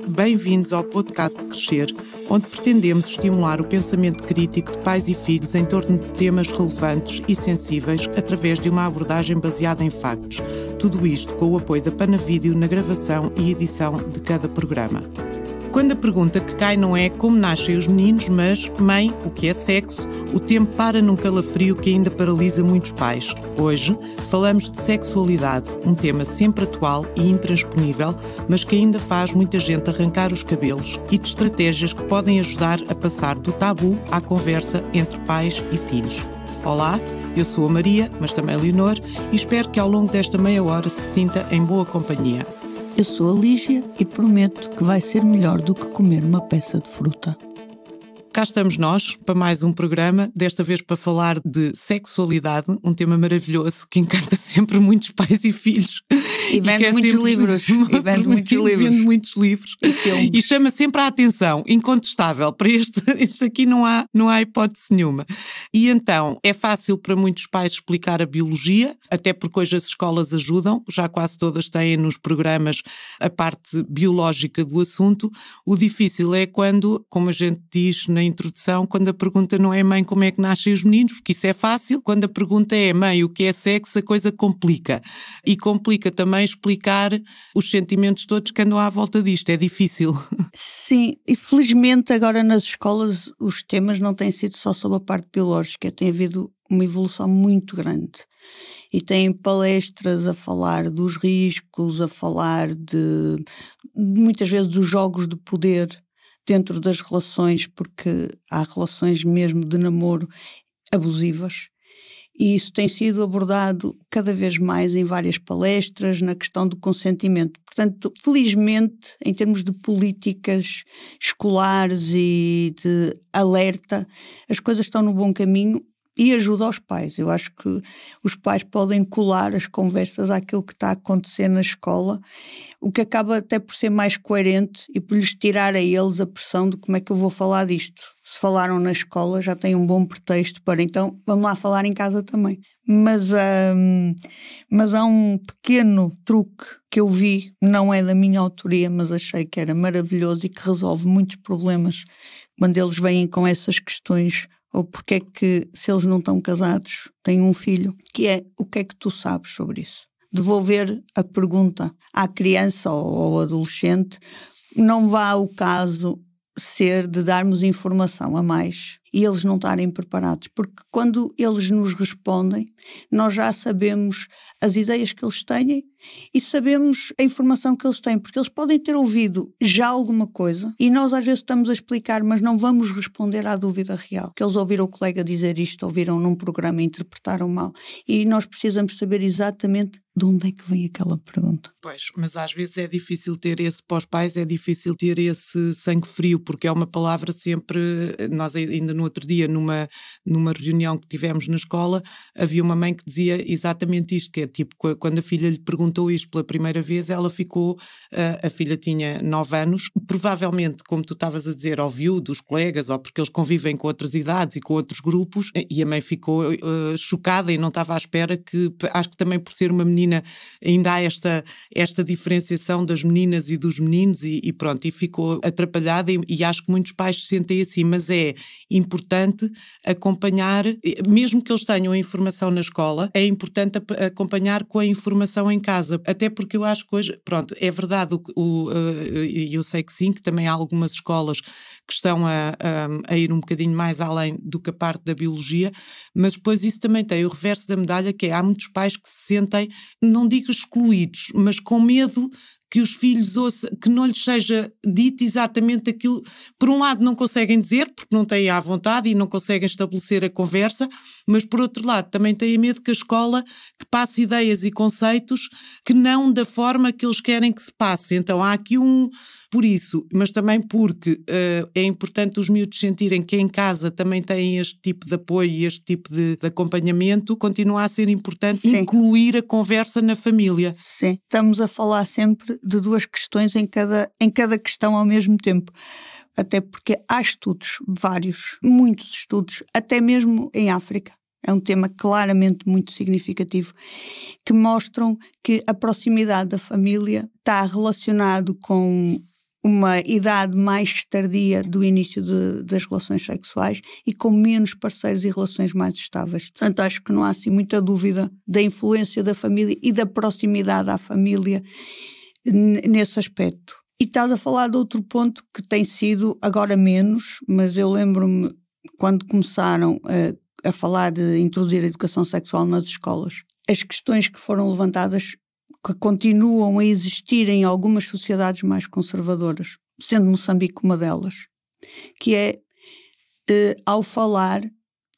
Bem-vindos ao podcast Crescer, onde pretendemos estimular o pensamento crítico de pais e filhos em torno de temas relevantes e sensíveis através de uma abordagem baseada em factos. Tudo isto com o apoio da Panavídeo na gravação e edição de cada programa. Quando a pergunta que cai não é como nascem os meninos, mas, mãe, o que é sexo? O tempo para num calafrio que ainda paralisa muitos pais. Hoje falamos de sexualidade, um tema sempre atual e intransponível, mas que ainda faz muita gente arrancar os cabelos, e de estratégias que podem ajudar a passar do tabu à conversa entre pais e filhos. Olá, eu sou a Maria, mas também a Leonor, e espero que ao longo desta meia hora se sinta em boa companhia. Eu sou a Lígia e prometo que vai ser melhor do que comer uma peça de fruta. Cá estamos nós, para mais um programa, desta vez para falar de sexualidade, um tema maravilhoso que encanta sempre muitos pais e filhos. E vende muitos livros. E vende muitos livros. E chama sempre a atenção, incontestável. Para este aqui não há hipótese nenhuma. E então, é fácil para muitos pais explicar a biologia, até porque hoje as escolas ajudam, já quase todas têm nos programas a parte biológica do assunto. O difícil é quando, como a gente diz na introdução, quando a pergunta não é mãe, como é que nascem os meninos, porque isso é fácil. Quando a pergunta é mãe, o que é sexo, a coisa complica. E complica também explicar os sentimentos todos que andam à volta disto. É difícil. Sim, e felizmente agora nas escolas os temas não têm sido só sobre a parte biológica, tem havido uma evolução muito grande. E tem palestras a falar dos riscos, a falar de muitas vezes dos jogos de poder dentro das relações, porque há relações mesmo de namoro abusivas. E isso tem sido abordado cada vez mais em várias palestras na questão do consentimento. Portanto, felizmente, em termos de políticas escolares e de alerta, as coisas estão no bom caminho e ajuda aos pais. Eu acho que os pais podem colar as conversas àquilo que está a acontecer na escola, o que acaba até por ser mais coerente e por lhes tirar a eles a pressão de como é que eu vou falar disto. Se falaram na escola já têm um bom pretexto para então vamos lá falar em casa também. Mas há um pequeno truque que eu vi, não é da minha autoria, mas achei que era maravilhoso e que resolve muitos problemas quando eles vêm com essas questões, ou porque é que, se eles não estão casados, têm um filho, que é: o que é que tu sabes sobre isso? Devolver a pergunta à criança ou ao adolescente. Não vá o caso ser de darmos informação a mais e eles não estarem preparados, porque quando eles nos respondem, nós já sabemos as ideias que eles têm e sabemos a informação que eles têm, porque eles podem ter ouvido já alguma coisa e nós às vezes estamos a explicar, mas não vamos responder à dúvida real, que eles ouviram o colega dizer isto, ouviram num programa e interpretaram mal, e nós precisamos saber exatamente de onde é que vem aquela pergunta. Pois, mas às vezes é difícil ter esse, para os pais é difícil ter esse sangue frio, porque é uma palavra sempre. Nós ainda no outro dia, numa reunião que tivemos na escola, havia uma mãe que dizia exatamente isto, que é tipo, quando a filha lhe perguntou isto pela primeira vez, ela ficou, a filha tinha 9 anos, provavelmente, como tu estavas a dizer, ouviu dos colegas, ou porque eles convivem com outras idades e com outros grupos, e a mãe ficou chocada e não estava à espera, que acho que também por ser uma menina ainda há esta diferenciação das meninas e dos meninos e pronto, e ficou atrapalhada e acho que muitos pais se sentem assim, mas é importante acompanhar, mesmo que eles tenham a informação na escola, é importante acompanhar com a informação em casa, até porque eu acho que hoje, pronto, é verdade, e eu sei que sim, que também há algumas escolas que estão a ir um bocadinho mais além do que a parte da biologia, mas depois isso também tem o reverso da medalha, que é, há muitos pais que se sentem, não digo excluídos, mas com medo que os filhos ouçam, que não lhes seja dito exatamente aquilo. Por um lado não conseguem dizer, porque não têm à vontade e não conseguem estabelecer a conversa, mas por outro lado também têm medo que a escola que passe ideias e conceitos que não da forma que eles querem que se passe. Então há aqui por isso, mas também porque é importante os miúdos sentirem que em casa também têm este tipo de apoio e este tipo de acompanhamento, continua a ser importante. Sim. Incluir a conversa na família. Sim, estamos a falar sempre de duas questões em cada questão ao mesmo tempo. Até porque há estudos, vários, muitos estudos, até mesmo em África, é um tema claramente muito significativo, que mostram que a proximidade da família está relacionado com uma idade mais tardia do início das relações sexuais e com menos parceiros e relações mais estáveis. Portanto, acho que não há assim muita dúvida da influência da família e da proximidade à família nesse aspecto. E estás a falar de outro ponto que tem sido agora menos, mas eu lembro-me quando começaram a falar de introduzir a educação sexual nas escolas, as questões que foram levantadas que continuam a existir em algumas sociedades mais conservadoras, sendo Moçambique uma delas, que é, ao falar,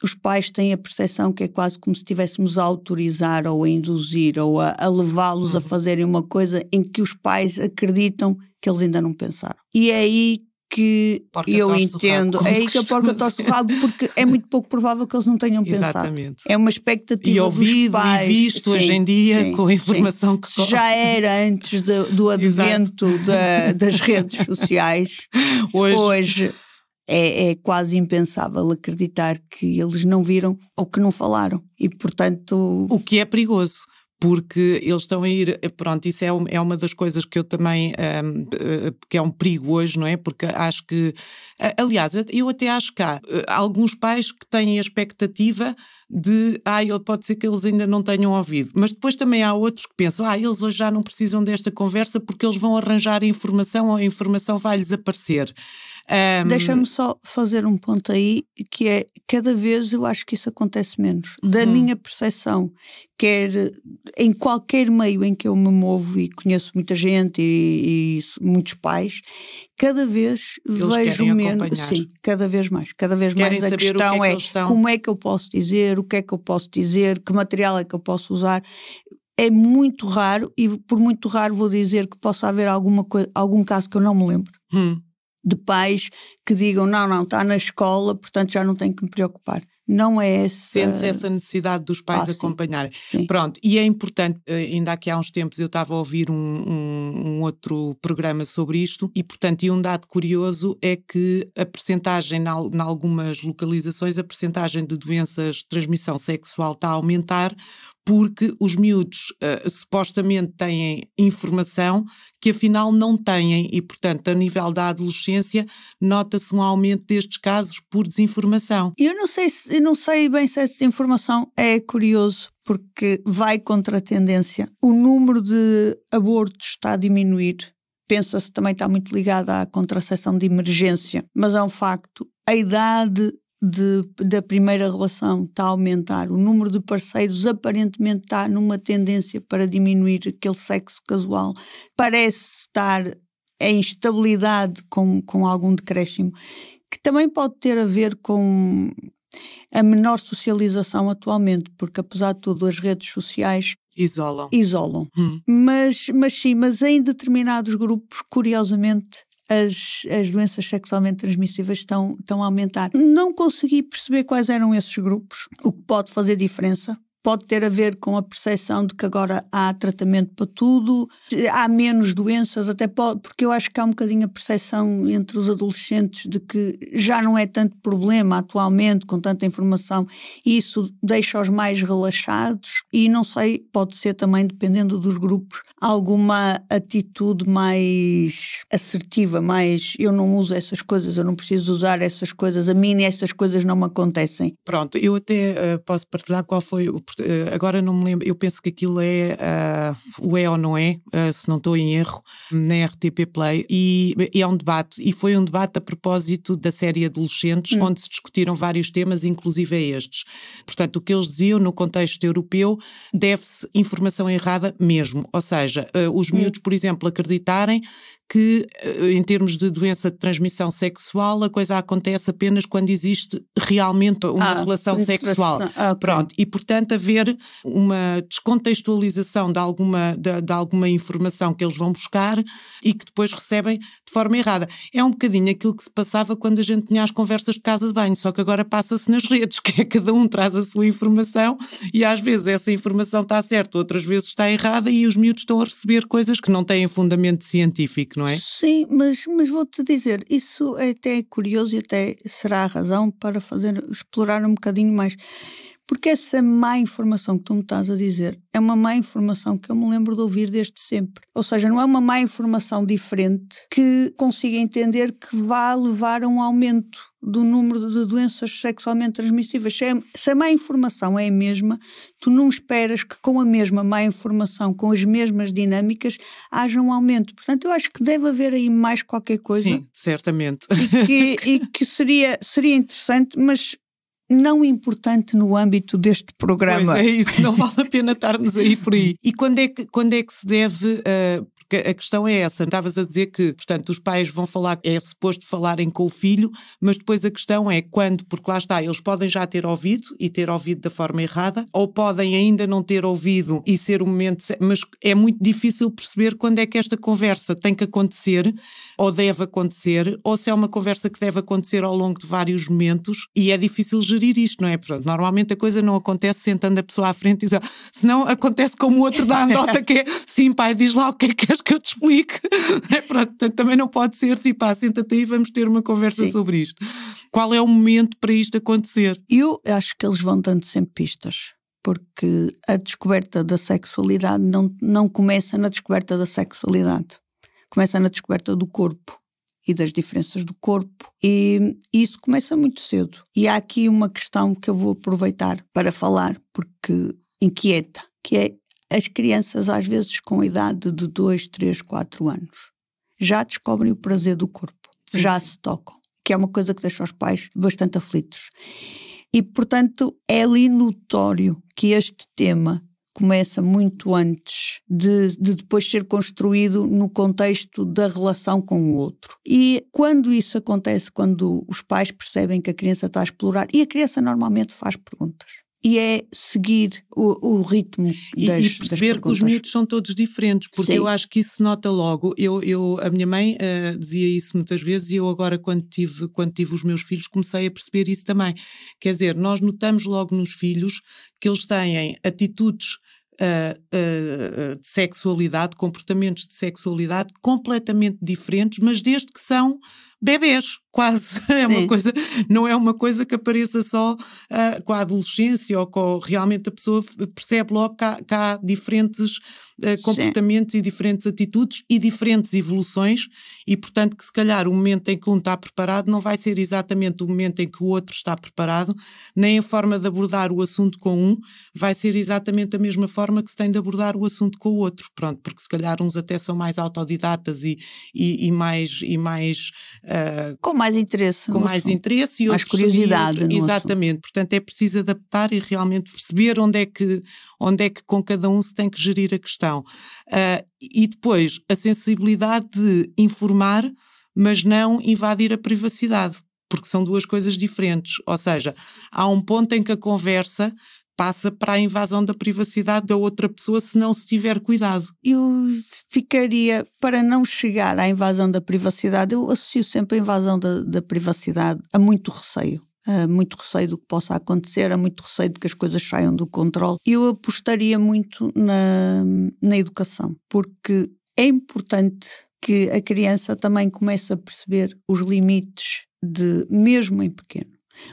os pais têm a percepção que é quase como se estivéssemos a autorizar ou a induzir ou a levá-los a fazerem uma coisa em que os pais acreditam que eles ainda não pensaram. E é aí que eu entendo, é aí que a porca torce o rabo, porque é muito pouco provável que eles não tenham pensado. Exatamente. É uma expectativa e ouvido dos pais. E visto hoje em dia com a informação que já era antes do advento das redes sociais. Hoje é quase impensável acreditar que eles não viram ou que não falaram. E, portanto... O que é perigoso. Porque eles estão a ir, pronto, isso é uma das coisas que eu também, que é um perigo hoje, não é? Porque acho que, aliás, eu até acho que há alguns pais que têm a expectativa de, pode ser que eles ainda não tenham ouvido, mas depois também há outros que pensam, eles hoje já não precisam desta conversa porque eles vão arranjar a informação ou a informação vai-lhes aparecer. Deixa-me só fazer um ponto aí, que é, cada vez eu acho que isso acontece menos. Da minha percepção, quer em qualquer meio em que eu me movo e conheço muita gente e muitos pais, cada vez eles vejo menos. Acompanhar. Sim, cada vez mais. Cada vez querem mais a questão é como é que eu posso dizer, o que é que eu posso dizer, que material é que eu posso usar. É muito raro, e por muito raro vou dizer que possa haver algum caso que eu não me lembro. De pais que digam, não, está na escola, portanto já não tenho que me preocupar. Não é essa... Sentes essa necessidade dos pais acompanharem. Sim. Pronto, e é importante, ainda aqui há uns tempos eu estava a ouvir um outro programa sobre isto e, portanto, e um dado curioso é que a percentagem, em algumas localizações, a percentagem de doenças de transmissão sexual está a aumentar porque os miúdos supostamente têm informação que afinal não têm e, portanto, a nível da adolescência nota-se um aumento destes casos por desinformação. Eu não sei bem se essa informação é curioso, porque vai contra a tendência. O número de abortos está a diminuir. Pensa-se que também está muito ligada à contracepção de emergência, mas é um facto. A idade da primeira relação está a aumentar, o número de parceiros aparentemente está numa tendência para diminuir aquele sexo casual, parece estar em estabilidade com algum decréscimo, que também pode ter a ver com a menor socialização atualmente, porque apesar de tudo as redes sociais isolam. Mas em determinados grupos, curiosamente, as doenças sexualmente transmissíveis estão a aumentar. Não consegui perceber quais eram esses grupos, o que pode fazer diferença. Pode ter a ver com a percepção de que agora há tratamento para tudo, há menos doenças, até pode, porque eu acho que há um bocadinho a percepção entre os adolescentes de que já não é tanto problema atualmente, com tanta informação, e isso deixa-os mais relaxados e não sei, pode ser também, dependendo dos grupos, alguma atitude mais assertiva, mais eu não uso essas coisas, eu não preciso usar essas coisas, a mim essas coisas não me acontecem. Pronto, eu até posso partilhar qual foi agora não me lembro, eu penso que aquilo é o é ou não é, se não estou em erro, na RTP Play, e é um debate, e foi um debate a propósito da série Adolescentes, onde se discutiram vários temas, inclusive a estes. Portanto, o que eles diziam no contexto europeu, deve-se informação errada mesmo, ou seja, os miúdos, por exemplo, acreditarem que em termos de doença de transmissão sexual a coisa acontece apenas quando existe realmente uma relação sexual. Pronto, e portanto haver uma descontextualização de alguma informação que eles vão buscar e que depois recebem de forma errada. É um bocadinho aquilo que se passava quando a gente tinha as conversas de casa de banho, só que agora passa-se nas redes, que é cada um traz a sua informação e às vezes essa informação está certa, outras vezes está errada e os miúdos estão a receber coisas que não têm fundamento científico, não é? Sim, mas vou-te dizer, isso é até curioso e até será a razão para explorar um bocadinho mais. Porque essa má informação que tu me estás a dizer é uma má informação que eu me lembro de ouvir desde sempre. Ou seja, não é uma má informação diferente que consiga entender que vá levar a um aumento do número de doenças sexualmente transmissíveis. Se a má informação é a mesma, tu não esperas que com a mesma má informação, com as mesmas dinâmicas, haja um aumento. Portanto, eu acho que deve haver aí mais qualquer coisa. Sim, certamente. E que seria interessante, mas não importante no âmbito deste programa. Pois é isso, não vale a pena estarmos aí por aí. E quando é que se deve... Porque a questão é essa, estavas a dizer que, portanto, os pais vão falar, é suposto falarem com o filho, mas depois a questão é quando, porque lá está, eles podem já ter ouvido e ter ouvido da forma errada, ou podem ainda não ter ouvido e ser o momento, mas é muito difícil perceber quando é que esta conversa tem que acontecer, ou deve acontecer, ou se é uma conversa que deve acontecer ao longo de vários momentos, e é difícil gerir isto, não é? Portanto, normalmente a coisa não acontece sentando a pessoa à frente e dizer, senão acontece como o outro da andota que é, sim pai, diz lá o que é que queres que eu te explique. Portanto, também não pode ser tipo, senta-te aí e vamos ter uma conversa Sim. sobre isto. Qual é o momento para isto acontecer? Eu acho que eles vão dando sempre pistas, porque a descoberta da sexualidade não começa na descoberta da sexualidade, começa na descoberta do corpo e das diferenças do corpo, e isso começa muito cedo. E há aqui uma questão que eu vou aproveitar para falar, porque inquieta, que é as crianças, às vezes com idade de 2, 3, 4 anos, já descobrem o prazer do corpo, Sim. já se tocam, que é uma coisa que deixa os pais bastante aflitos. E, portanto, é ali notório que este tema começa muito antes de depois ser construído no contexto da relação com o outro. E quando isso acontece, quando os pais percebem que a criança está a explorar, e a criança normalmente faz perguntas, e é seguir o ritmo das e perceber das que os miúdos são todos diferentes, porque Sim. eu acho que isso se nota logo. A minha mãe dizia isso muitas vezes, e eu agora quando tive os meus filhos comecei a perceber isso também. Quer dizer, nós notamos logo nos filhos que eles têm atitudes de sexualidade, comportamentos de sexualidade completamente diferentes, mas desde que são bebés, quase. É uma coisa, não é uma coisa que apareça só com a adolescência ou com realmente a pessoa percebe logo que há diferentes comportamentos e diferentes atitudes e diferentes evoluções, e portanto que se calhar o momento em que um está preparado não vai ser exatamente o momento em que o outro está preparado, nem a forma de abordar o assunto com um vai ser exatamente a mesma forma que se tem de abordar o assunto com o outro, pronto, porque se calhar uns até são mais autodidatas e mais com mais interesse, com mais interesse, e mais outros curiosidade no exatamente, assunto. portanto é preciso adaptar e realmente perceber onde é que com cada um se tem que gerir a questão. E depois a sensibilidade de informar, mas não invadir a privacidade, porque são duas coisas diferentes, ou seja, há um ponto em que a conversa passa para a invasão da privacidade da outra pessoa se não se tiver cuidado. Eu ficaria, para não chegar à invasão da privacidade, eu associo sempre a invasão da privacidade a muito receio. Há muito receio do que possa acontecer, há muito receio de que as coisas saiam do controle. Eu apostaria muito na educação, porque é importante que a criança também comece a perceber os limites, mesmo em pequeno,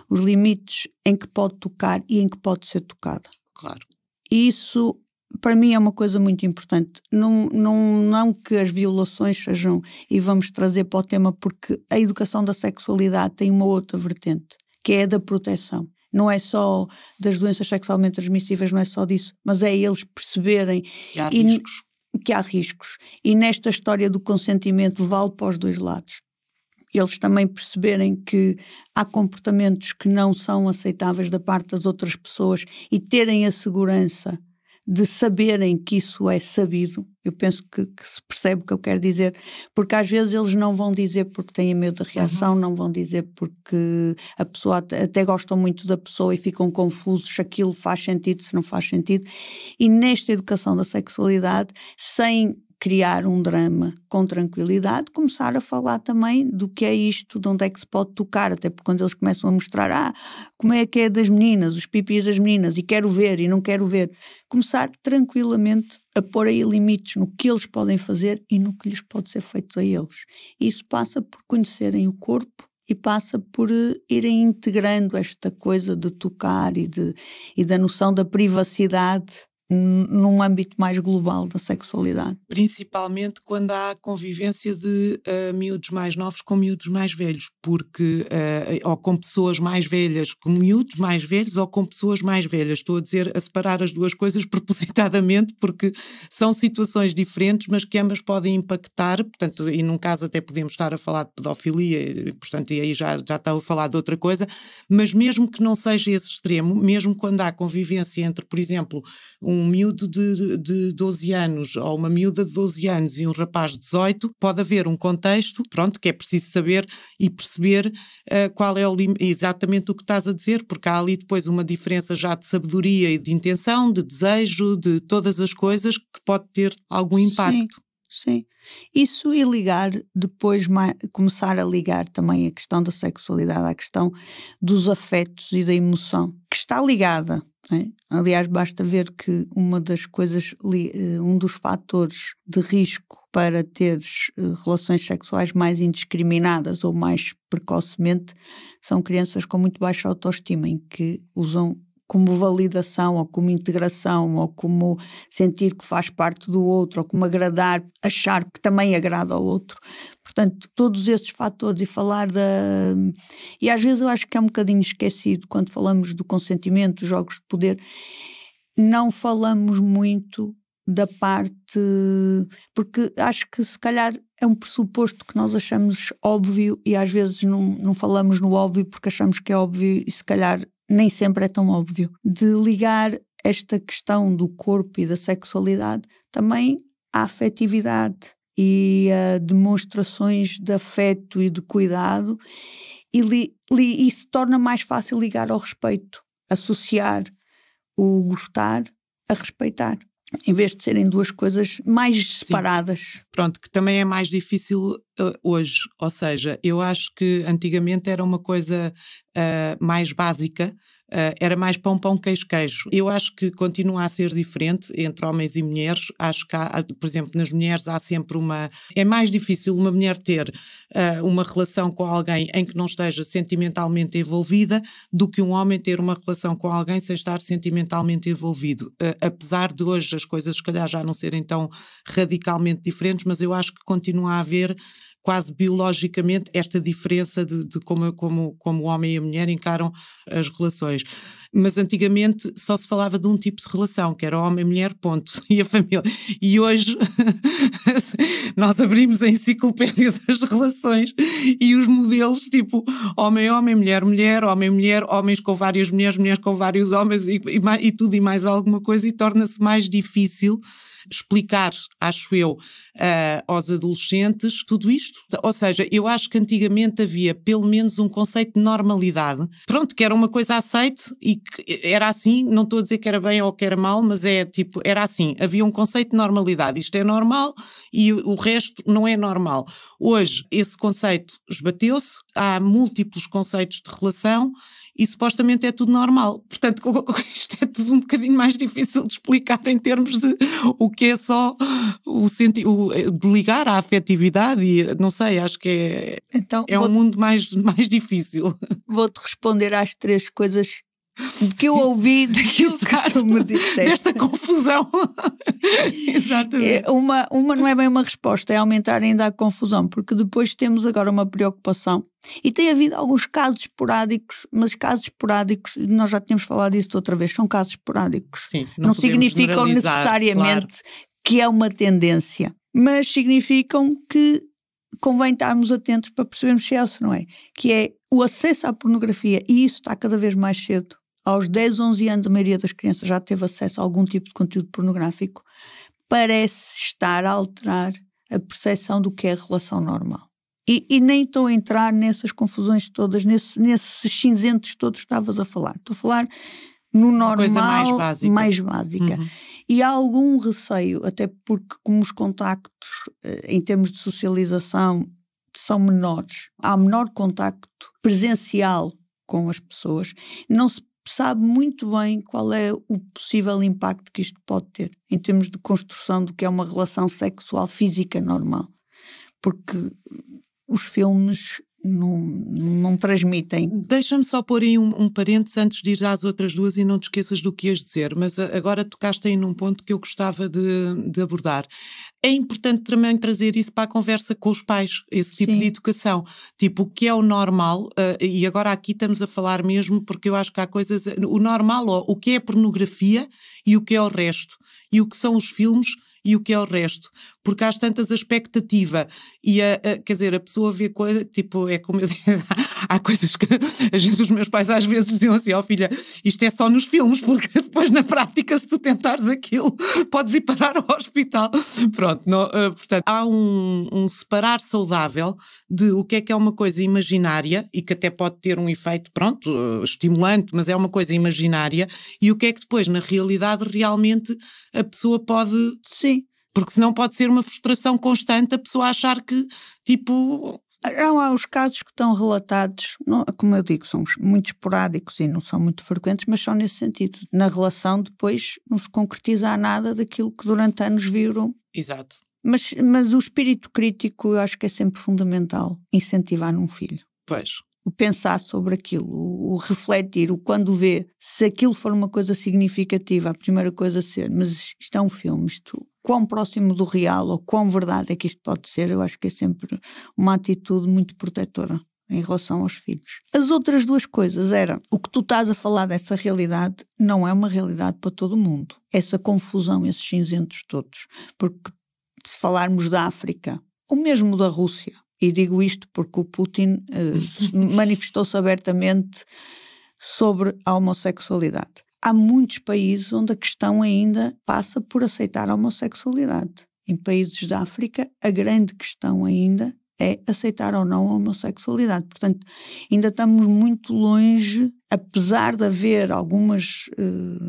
os limites em que pode tocar e em que pode ser tocada. Claro. E isso, para mim, é uma coisa muito importante. Não que as violações sejam, e vamos trazer para o tema, porque a educação da sexualidade tem uma outra vertente, que é a da proteção. Não é só das doenças sexualmente transmissíveis, não é só disso, mas é eles perceberem que há riscos. Que há riscos. E nesta história do consentimento vale para os dois lados. Eles também perceberem que há comportamentos que não são aceitáveis da parte das outras pessoas e terem a segurança de saberem que isso é sabido. Eu penso que se percebe o que eu quero dizer, porque às vezes eles não vão dizer porque têm medo da reação, não vão dizer porque a pessoa até gostam muito da pessoa e ficam confusos se aquilo faz sentido, se não faz sentido. E nesta educação da sexualidade, sem criar um drama, com tranquilidade, começar a falar também do que é isto, de onde é que se pode tocar, até porque quando eles começam a mostrar como é que é das meninas, os pipis das meninas, e quero ver e não quero ver, começar tranquilamente a pôr aí limites no que eles podem fazer e no que lhes pode ser feito a eles. Isso passa por conhecerem o corpo e passa por irem integrando esta coisa de tocar e da noção da privacidade num âmbito mais global da sexualidade. Principalmente quando há convivência de miúdos mais novos com miúdos mais velhos, porque ou com pessoas mais velhas com miúdos mais velhos ou com pessoas mais velhas. Estou a separar as duas coisas propositadamente, porque são situações diferentes, mas que ambas podem impactar, portanto, e num caso até podemos estar a falar de pedofilia, portanto, e aí já está a falar de outra coisa, mas mesmo que não seja esse extremo, mesmo quando há convivência entre, por exemplo, um miúdo de 12 anos ou uma miúda de 12 anos e um rapaz de 18, pode haver um contexto, pronto, que é preciso saber e perceber qual é exatamente o que estás a dizer, porque há ali depois uma diferença já de sabedoria e de intenção, de desejo, de todas as coisas que pode ter algum impacto. Sim. Isso e ligar depois, começar a ligar também a questão da sexualidade à questão dos afetos e da emoção, que está ligada. Aliás, basta ver que uma das coisas, um dos fatores de risco para teres relações sexuais mais indiscriminadas ou mais precocemente são crianças com muito baixa autoestima, em que usam como validação ou como integração ou como sentir que faz parte do outro ou como agradar, achar que também agrada ao outro. Portanto, todos esses fatores e às vezes eu acho que é um bocadinho esquecido quando falamos do consentimento, dos jogos de poder, não falamos muito da parte, porque acho que se calhar é um pressuposto que nós achamos óbvio e às vezes não falamos no óbvio porque achamos que é óbvio e se calhar nem sempre é tão óbvio, de ligar esta questão do corpo e da sexualidade também à afetividade e a demonstrações de afeto e de cuidado e se torna mais fácil ligar ao respeito, associar o gostar a respeitar, em vez de serem duas coisas mais separadas. Sim. Pronto, que também é mais difícil hoje, ou seja, eu acho que antigamente era uma coisa mais básica, era mais pão, queijo, queijo. Eu acho que continua a ser diferente entre homens e mulheres. Acho que há, por exemplo, nas mulheres há sempre é mais difícil uma mulher ter uma relação com alguém em que não esteja sentimentalmente envolvida do que um homem ter uma relação com alguém sem estar sentimentalmente envolvido. Apesar de hoje as coisas se calhar já não serem tão radicalmente diferentes, mas eu acho que continua a haver quase biologicamente esta diferença de como o homem e a mulher encaram as relações. Mas antigamente só se falava de um tipo de relação, que era homem-mulher, ponto, e a família. E hoje nós abrimos a enciclopédia das relações e os modelos, tipo homem-homem, mulher-mulher, homem-mulher, homens com várias mulheres, mulheres com vários homens e tudo e mais alguma coisa, e torna-se mais difícil explicar, acho eu, aos adolescentes tudo isto. Ou seja, eu acho que antigamente havia pelo menos um conceito de normalidade, pronto, que era uma coisa aceite e que era assim, não estou a dizer que era bem ou que era mal, mas era assim, havia um conceito de normalidade, isto é normal e o resto não é normal. Hoje esse conceito esbateu-se, há múltiplos conceitos de relação e supostamente é tudo normal. Portanto, isto é tudo um bocadinho mais difícil de explicar em termos de o que é só de ligar à afetividade e não sei, acho que então, um mundo mais difícil. Vou-te responder às três coisas que eu ouvi daquilo que tu me disseste. Desta confusão. Exatamente. Uma não é bem uma resposta, é aumentar ainda a confusão, porque depois temos agora uma preocupação. E tem havido alguns casos esporádicos, mas casos esporádicos, nós já tínhamos falado disso outra vez, são casos esporádicos. Sim, não significam necessariamente que é uma tendência, mas significam que convém estarmos atentos para percebermos se é ou se não é. Que é o acesso à pornografia, e isso está cada vez mais cedo. Aos 10, 11 anos, a maioria das crianças já teve acesso a algum tipo de conteúdo pornográfico. Parece estar a alterar a percepção do que é a relação normal. E nem estou a entrar nessas confusões todas, nesses cinzentos todos que estavas a falar. Estou a falar no normal, coisa mais básica. Uhum. E há algum receio, até porque como os contactos em termos de socialização são menores, há menor contacto presencial com as pessoas, não se sabe muito bem qual é o possível impacto que isto pode ter em termos de construção do que é uma relação sexual física normal. Porque os filmes não transmitem. Deixa-me só pôr aí um parênteses antes de ir às outras duas e não te esqueças do que ias dizer, mas agora tocaste aí num ponto que eu gostava de abordar. É importante também trazer isso para a conversa com os pais, esse tipo de educação. Tipo, o que é o normal, e agora aqui estamos a falar mesmo porque eu acho que há coisas... O normal, o que é pornografia e o que é o resto. E o que são os filmes e o que é o resto. Porque há tantas a expectativa e quer dizer, a pessoa vê coisa, tipo, é como eu digo, há coisas que os meus pais às vezes diziam assim, filha, isto é só nos filmes, porque depois na prática se tu tentares aquilo, podes ir parar ao hospital. Pronto, portanto, há um separar saudável de o que é uma coisa imaginária e que até pode ter um efeito, pronto, estimulante, mas é uma coisa imaginária, e o que é que depois, na realidade, realmente a pessoa pode... Sim. Porque senão pode ser uma frustração constante a pessoa achar que, tipo... Não há os casos que estão relatados, não, como eu digo, são muito esporádicos e não são muito frequentes, mas são nesse sentido. Na relação depois não se concretiza nada daquilo que durante anos viram. Exato. Mas o espírito crítico eu acho que é sempre fundamental, incentivar num filho. Pois. O pensar sobre aquilo, o refletir, o quando vê, se aquilo for uma coisa significativa, a primeira coisa a ser, mas isto é um filme, isto... Quão próximo do real ou quão verdade é que isto pode ser, eu acho que é sempre uma atitude muito protetora em relação aos filhos. As outras duas coisas era, o que tu estás a falar dessa realidade não é uma realidade para todo mundo. Essa confusão, esses cinzentos todos. Porque se falarmos da África, ou mesmo da Rússia, e digo isto porque o Putin manifestou-se abertamente sobre a homossexualidade. Há muitos países onde a questão ainda passa por aceitar a homossexualidade. Em países da África, a grande questão ainda é aceitar ou não a homossexualidade. Portanto, ainda estamos muito longe, apesar de haver algumas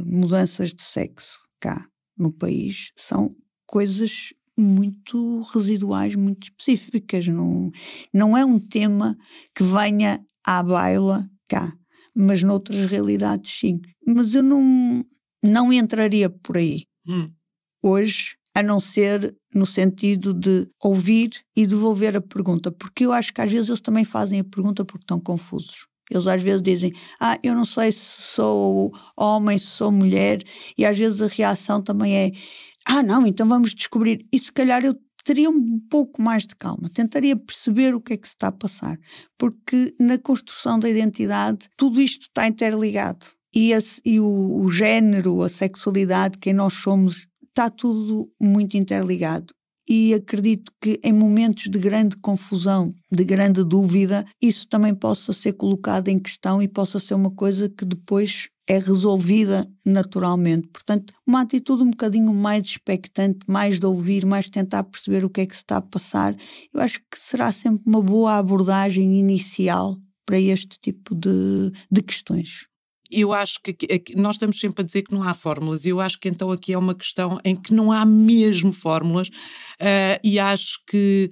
mudanças de sexo cá no país, são coisas muito residuais, muito específicas. Não é um tema que venha à baila cá. Mas noutras realidades sim. Mas eu não entraria por aí hoje, a não ser no sentido de ouvir e devolver a pergunta, porque eu acho que às vezes eles também fazem a pergunta porque estão confusos. Eles às vezes dizem, eu não sei se sou homem, se sou mulher, e às vezes a reação também é, não, então vamos descobrir. E se calhar eu teria um pouco mais de calma, tentaria perceber o que é que se está a passar, porque na construção da identidade tudo isto está interligado e o género, a sexualidade, quem nós somos, está tudo muito interligado. E acredito que em momentos de grande confusão, de grande dúvida, isso também possa ser colocado em questão e possa ser uma coisa que depois é resolvida naturalmente. Portanto, uma atitude um bocadinho mais expectante, mais de ouvir, mais de tentar perceber o que é que se está a passar, eu acho que será sempre uma boa abordagem inicial para este tipo de questões. Eu acho que nós estamos sempre a dizer que não há fórmulas, e eu acho que então aqui é uma questão em que não há mesmo fórmulas, e acho que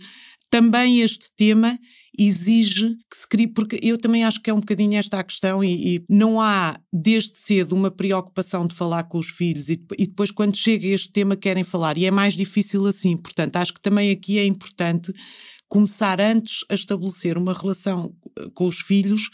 também este tema exige que se crie, porque eu também acho que é um bocadinho esta a questão, e não há desde cedo uma preocupação de falar com os filhos, e depois quando chega este tema querem falar, e é mais difícil assim. Portanto, acho que também aqui é importante começar antes a estabelecer uma relação com os filhos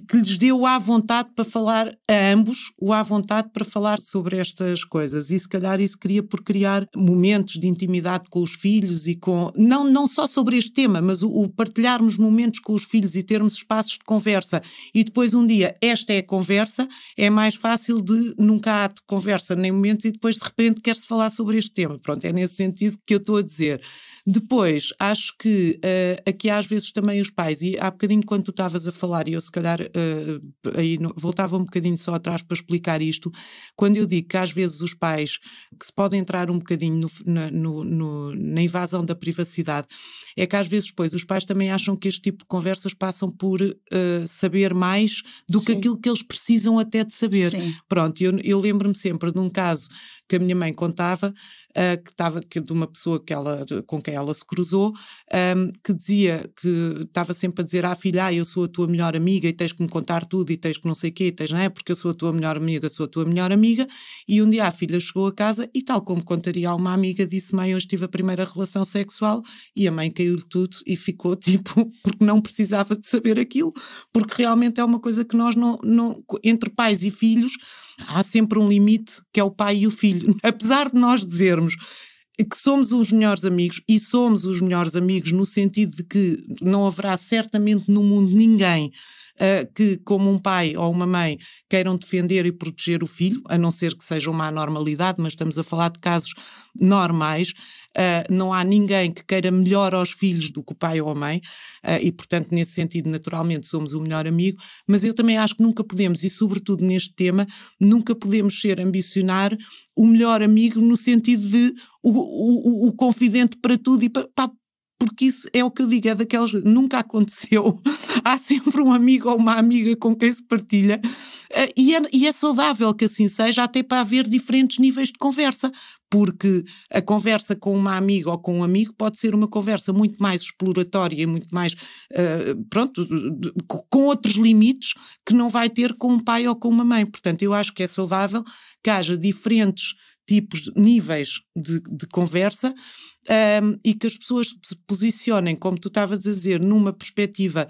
que lhes dê o à vontade para falar a ambos, o à vontade para falar sobre estas coisas, e se calhar isso queria por criar momentos de intimidade com os filhos e com, não só sobre este tema, mas o partilharmos momentos com os filhos e termos espaços de conversa, e depois um dia esta é a conversa, é mais fácil de nunca há de conversa nem momentos e depois de repente quer-se falar sobre este tema. Pronto, é nesse sentido que eu estou a dizer. Depois, acho que aqui às vezes também os pais, e há bocadinho quando tu estavas a falar, e eu se calhar aí voltava um bocadinho só atrás para explicar isto, quando eu digo que às vezes os pais que se podem entrar um bocadinho na invasão da privacidade, é que às vezes depois os pais também acham que este tipo de conversas passam por saber mais do que aquilo que eles precisam até de saber. Sim. Pronto, eu lembro-me sempre de um caso que a minha mãe contava, de uma pessoa com quem ela se cruzou, que dizia que estava sempre a dizer à filha, eu sou a tua melhor amiga e tens que me contar tudo e tens que não sei o quê, não é? Porque eu sou a tua melhor amiga, e um dia a filha chegou a casa e tal como contaria a uma amiga, disse, mãe, hoje tive a primeira relação sexual, e a mãe caiu caiu-lhe tudo e ficou tipo, porque não precisava de saber aquilo, porque realmente é uma coisa que nós não entre pais e filhos, há sempre um limite que é o pai e o filho. Apesar de nós dizermos que somos os melhores amigos, e somos os melhores amigos no sentido de que não haverá certamente no mundo ninguém que, como um pai ou uma mãe, queiram defender e proteger o filho, a não ser que seja uma anormalidade, mas estamos a falar de casos normais. Não há ninguém que queira melhor aos filhos do que o pai ou a mãe, e portanto nesse sentido naturalmente somos o melhor amigo, mas eu também acho que nunca podemos, e sobretudo neste tema, nunca podemos ambicionar o melhor amigo no sentido de o confidente para tudo e porque isso é o que eu digo, é daquelas, nunca aconteceu, há sempre um amigo ou uma amiga com quem se partilha, e é saudável que assim seja, até para haver diferentes níveis de conversa, porque a conversa com uma amiga ou com um amigo pode ser uma conversa muito mais exploratória e muito mais, com outros limites que não vai ter com um pai ou com uma mãe. Portanto, eu acho que é saudável que haja diferentes tipos, níveis de conversa, e que as pessoas se posicionem, como tu estavas a dizer, numa perspectiva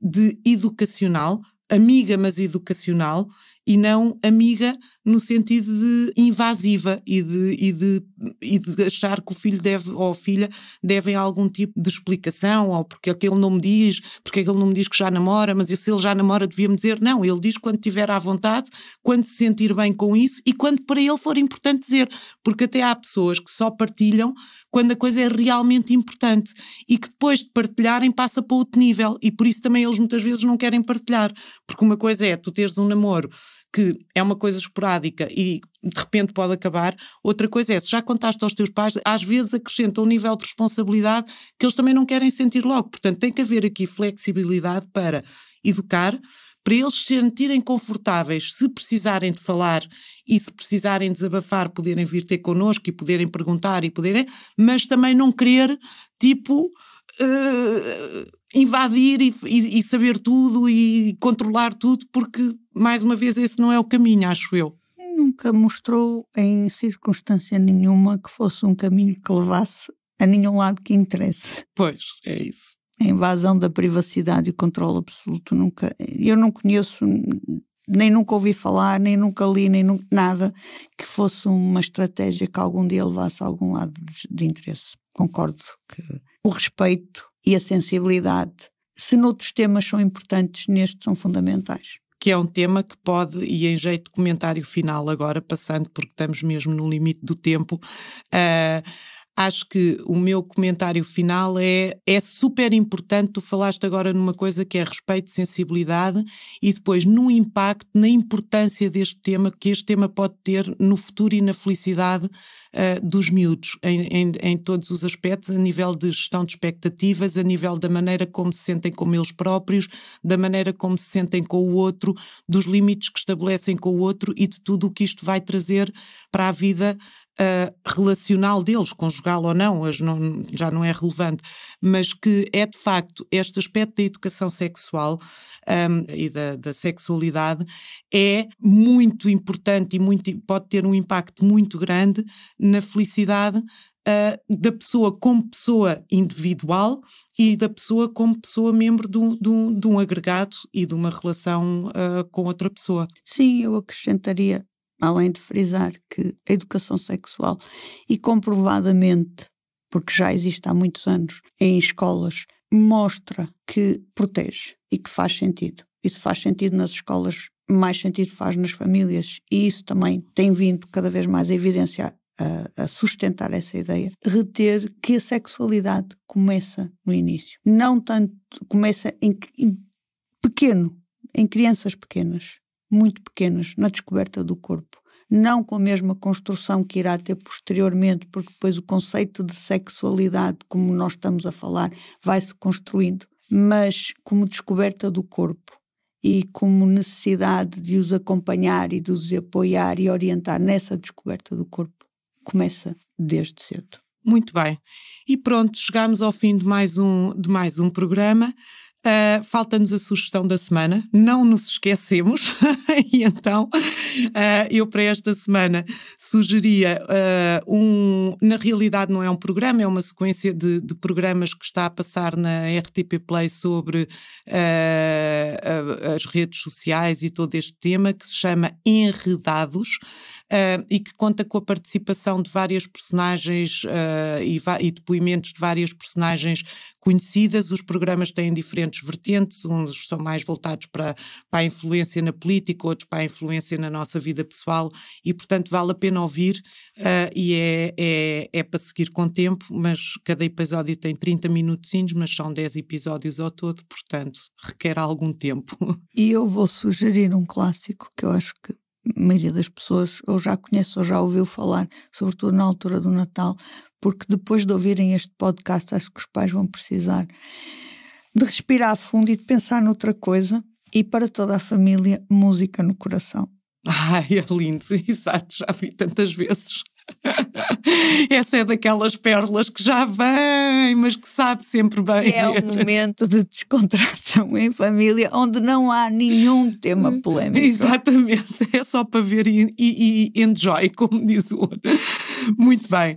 de educacional, amiga mas educacional, e não amiga no sentido de invasiva e de achar que o filho deve ou a filha devem algum tipo de explicação, ou porque aquele não me diz, porque aquele não me diz que já namora, mas se ele já namora devia-me dizer. Não, ele diz quando estiver à vontade, quando se sentir bem com isso e quando para ele for importante dizer, porque até há pessoas que só partilham quando a coisa é realmente importante e que depois de partilharem passa para outro nível, e por isso também eles muitas vezes não querem partilhar, porque uma coisa é tu teres um namoro que é uma coisa esporádica e de repente pode acabar, outra coisa é, se já contaste aos teus pais, às vezes acrescenta um nível de responsabilidade que eles também não querem sentir logo. Portanto, tem que haver aqui flexibilidade para educar, para eles se sentirem confortáveis, se precisarem de falar e se precisarem desabafar, poderem vir ter connosco e poderem perguntar e poderem, mas também não querer, tipo, invadir e saber tudo e controlar tudo, porque, mais uma vez, esse não é o caminho, acho eu. Nunca mostrou em circunstância nenhuma que fosse um caminho que levasse a nenhum lado que interesse. Pois, é isso. A invasão da privacidade e o controle absoluto nunca... Eu não conheço, nem nunca ouvi falar, nem nunca li, nem nada que fosse uma estratégia que algum dia levasse a algum lado de interesse. Concordo que o respeito e a sensibilidade, se noutros temas são importantes, nestes são fundamentais. Que é um tema que pode, e em jeito de comentário final agora, passando porque estamos mesmo no limite do tempo, acho que o meu comentário final é super importante. Tu falaste agora numa coisa que é respeito, sensibilidade, e depois no impacto, na importância deste tema, que este tema pode ter no futuro e na felicidade dos miúdos, em todos os aspectos, a nível de gestão de expectativas, a nível da maneira como se sentem como eles próprios, da maneira como se sentem com o outro, dos limites que estabelecem com o outro e de tudo o que isto vai trazer para a vida relacional deles, conjugal ou não, já não é relevante, mas que é de facto este aspecto da educação sexual e da sexualidade é muito importante e pode ter um impacto muito grande na felicidade da pessoa como pessoa individual e da pessoa como pessoa membro de um agregado e de uma relação com outra pessoa. Sim, eu acrescentaria, além de frisar que a educação sexual, e comprovadamente, porque já existe há muitos anos em escolas, mostra que protege e que faz sentido. Isso faz sentido nas escolas, mais sentido faz nas famílias, e isso também tem vindo cada vez mais a evidenciar, a sustentar essa ideia. Reter que a sexualidade começa no início. Não tanto, começa em pequeno, em crianças pequenas, muito pequenas, na descoberta do corpo. Não com a mesma construção que irá ter posteriormente, porque depois o conceito de sexualidade, como nós estamos a falar, vai-se construindo, mas como descoberta do corpo e como necessidade de os acompanhar e de os apoiar e orientar nessa descoberta do corpo, começa desde cedo. Muito bem. E pronto, chegámos ao fim de mais um programa. Falta-nos a sugestão da semana, não nos esquecemos, e então eu para esta semana sugeria na realidade não é um programa, é uma sequência de programas que está a passar na RTP Play sobre as redes sociais e todo este tema, que se chama Enredados, e que conta com a participação de várias personagens e depoimentos de várias personagens conhecidas. Os programas têm diferentes vertentes, uns são mais voltados para a influência na política, outros para a influência na nossa vida pessoal, e portanto vale a pena ouvir, e é para seguir com tempo, mas cada episódio tem 30 minutinhos, mas são 10 episódios ao todo, portanto requer algum tempo. E eu vou sugerir um clássico que eu acho que a maioria das pessoas ou já conhece ou já ouviu falar, sobretudo na altura do Natal, porque depois de ouvirem este podcast acho que os pais vão precisar de respirar fundo e de pensar noutra coisa, e para toda a família, Música no Coração. Ai, é lindo, exato, já vi tantas vezes. Essa é daquelas pérolas que já vem, mas que sabe sempre bem. É um momento de descontração em família onde não há nenhum tema polémico. Exatamente, é só para ver e enjoy, como diz o outro. Muito bem.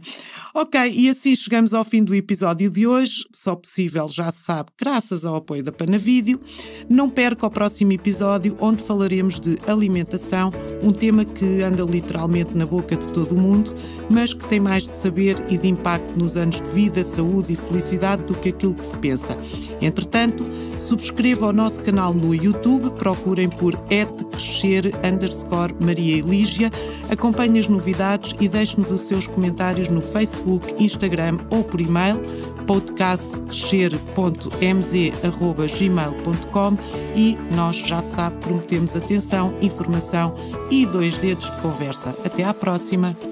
Ok, e assim chegamos ao fim do episódio de hoje, só possível, já se sabe, graças ao apoio da Panavídeo. Não perca o próximo episódio, onde falaremos de alimentação, um tema que anda literalmente na boca de todo o mundo, mas que tem mais de saber e de impacto nos anos de vida, saúde e felicidade do que aquilo que se pensa. Entretanto, subscreva o nosso canal no YouTube, procurem por @crescer_Maria Elígia, acompanhe as novidades e deixe-nos os seus comentários no Facebook, Instagram ou por e-mail, podcastcrescer.mz@gmail.com, e nós, já sabe, prometemos atenção, informação e 2 dedos de conversa. Até à próxima!